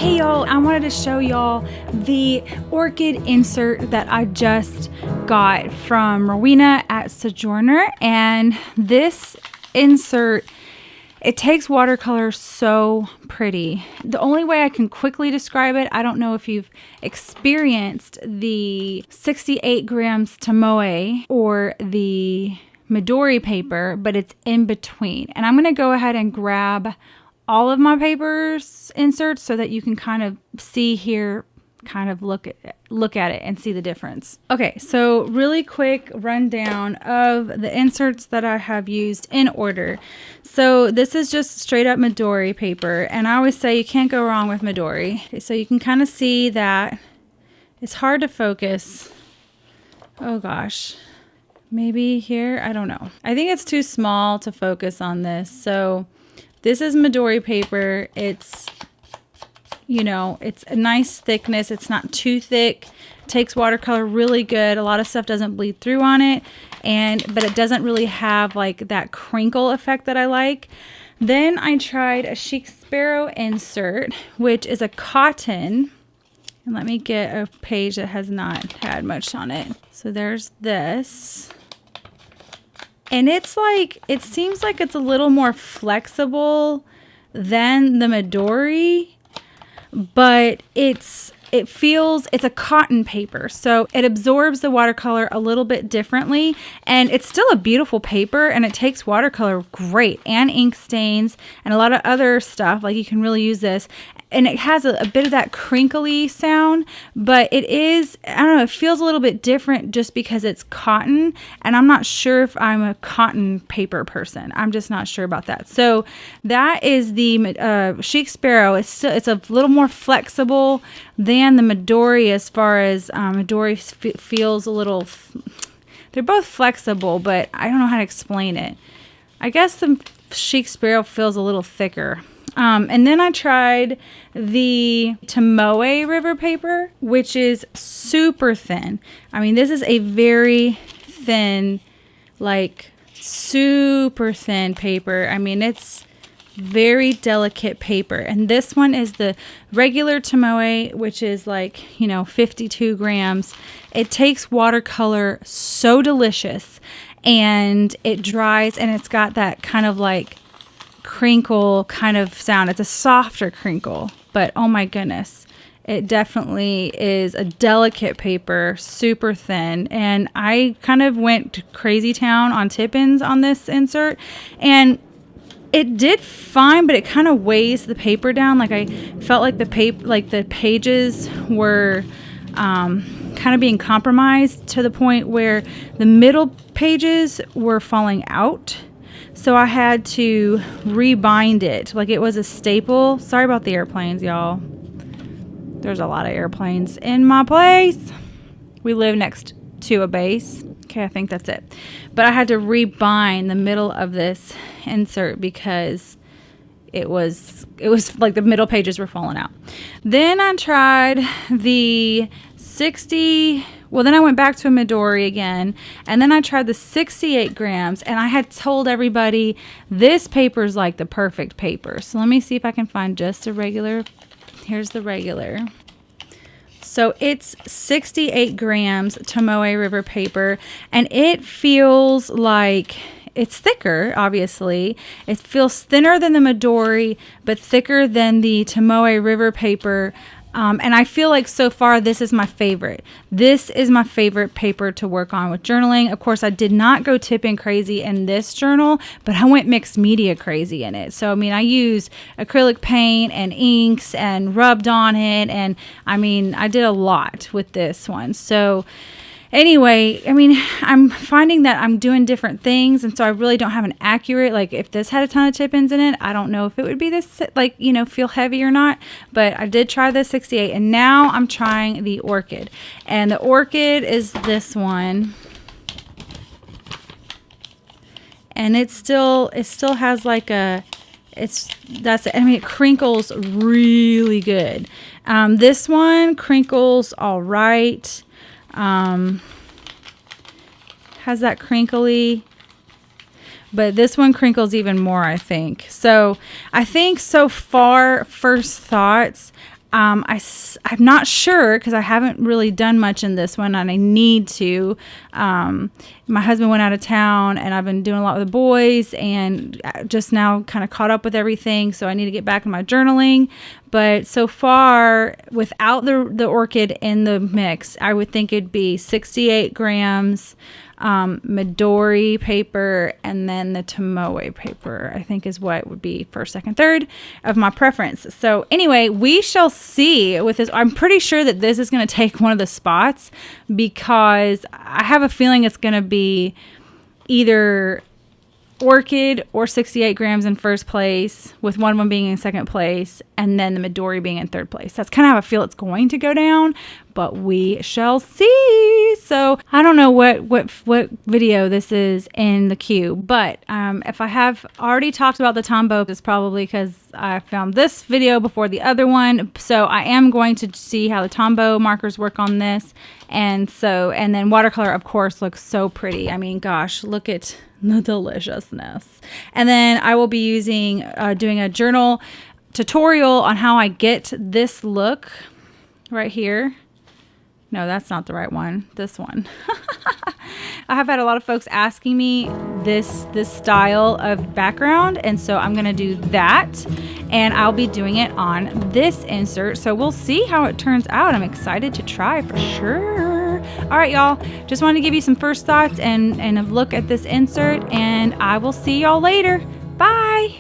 Hey y'all, I wanted to show y'all the Orchid insert that I just got from Rowena at Sojourner. And this insert, it takes watercolor so pretty. The only way I can quickly describe it, I don't know if you've experienced the 68 grams Tomoe or the Midori paper, but it's in between. And I'm going to go ahead and grab all of my papers inserts so that you can kind of see here, kind of look at it and see the difference. Okay, so really quick rundown of the inserts that I have used in order. So this is just straight up Midori paper, and I always say you can't go wrong with Midori. Okay, so you can kind of see that it's hard to focus. Oh gosh, maybe here, I don't know. I think it's too small to focus on this. So this is Midori paper. It's, you know, it's a nice thickness. It's not too thick. Takes watercolor really good. A lot of stuff doesn't bleed through on it, but it doesn't really have like that crinkle effect that I like. Then I tried a Chic Sparrow insert, which is a cotton. And let me get a page that has not had much on it. So there's this. And it's like, it seems like it's a little more flexible than the Midori, but it's a cotton paper, so it absorbs the watercolor a little bit differently, and it's still a beautiful paper, and it takes watercolor great, and ink stains and a lot of other stuff. Like, you can really use this, and it has a bit of that crinkly sound, but it is, I don't know, it feels a little bit different just because it's cotton, and I'm not sure if I'm a cotton paper person. I'm just not sure about that. So that is the Chic Sparrow. It's a little more flexible than the Midori, as far as Midori feels a little, they're both flexible, but I don't know how to explain it. I guess the Chic Sparrow feels a little thicker. And then I tried the Tomoe River paper, which is super thin. I mean, this is a very thin, like super thin paper. I mean, it's very delicate paper. And this one is the regular Tomoe, which is like, 52 grams. It takes watercolor so delicious, and it dries, and it's got that kind of like crinkle kind of sound. It's a softer crinkle, but oh my goodness, it definitely is a delicate paper, super thin. And I kind of went crazy town on tip-ins on this insert, and it did fine, but it kind of weighs the paper down. Like, I felt like the pages were kind of being compromised to the point where the middle pages were falling out. So I had to rebind it like it was a staple. Sorry about the airplanes, y'all. There's a lot of airplanes in my place. We live next to a base. Okay, I think that's it. But I had to rebind the middle of this insert because it was like the middle pages were falling out. Then I tried the 60. Well, then I went back to a Midori again, and then I tried the 68 grams, and I had told everybody this paper is like the perfect paper. So let me see if I can find just a regular. Here's the regular. So it's 68 grams Tomoe River paper, and it feels like it's thicker, obviously. It feels thinner than the Midori, but thicker than the Tomoe River paper. And I feel like so far this is my favorite. This is my favorite paper to work on with journaling. Of course, I did not go tip-in crazy in this journal, but I went mixed media crazy in it. So, I mean, I used acrylic paint and inks and rubbed on it. And, I mean, I did a lot with this one. So, anyway, I mean, I'm finding that I'm doing different things, and so I really don't have an accurate, like, if this had a ton of tip-ins in it, I don't know if it would be this, like, feel heavy or not, but I did try the 68, and now I'm trying the Orchid, and the Orchid is this one, and it still has like it crinkles really good. This one crinkles all right. Has that crinkly, but this one crinkles even more, I think. So I think so far, first thoughts, I'm not sure because I haven't really done much in this one and I need to. My husband went out of town and I've been doing a lot with the boys and just now kind of caught up with everything. So I need to get back in my journaling. But so far, without the orchid in the mix, I would think it'd be 68 grams Midori paper, and then the Tomoe paper, I think is what would be first, second, third of my preference. So anyway, we shall see with this. I'm pretty sure that this is going to take one of the spots because I have a feeling it's going to be either Orchid or 68 grams in first place, with one of them being in second place, and then the Midori being in third place. That's kind of how I feel it's going to go down, but we shall see. So I don't know what video this is in the queue, but if I have already talked about the Tombow, it's probably because I found this video before the other one. So I am going to see how the Tombow markers work on this. And then watercolor, of course, looks so pretty. I mean, gosh, look at the deliciousness. And then I will be doing a journal tutorial on how I get this look right here. No, that's not the right one. This one. I have had a lot of folks asking me this style of background, and so I'm going to do that, and I'll be doing it on this insert. So we'll see how it turns out. I'm excited to try for sure. All right, y'all. Just wanted to give you some first thoughts and a look at this insert, and I will see y'all later. Bye.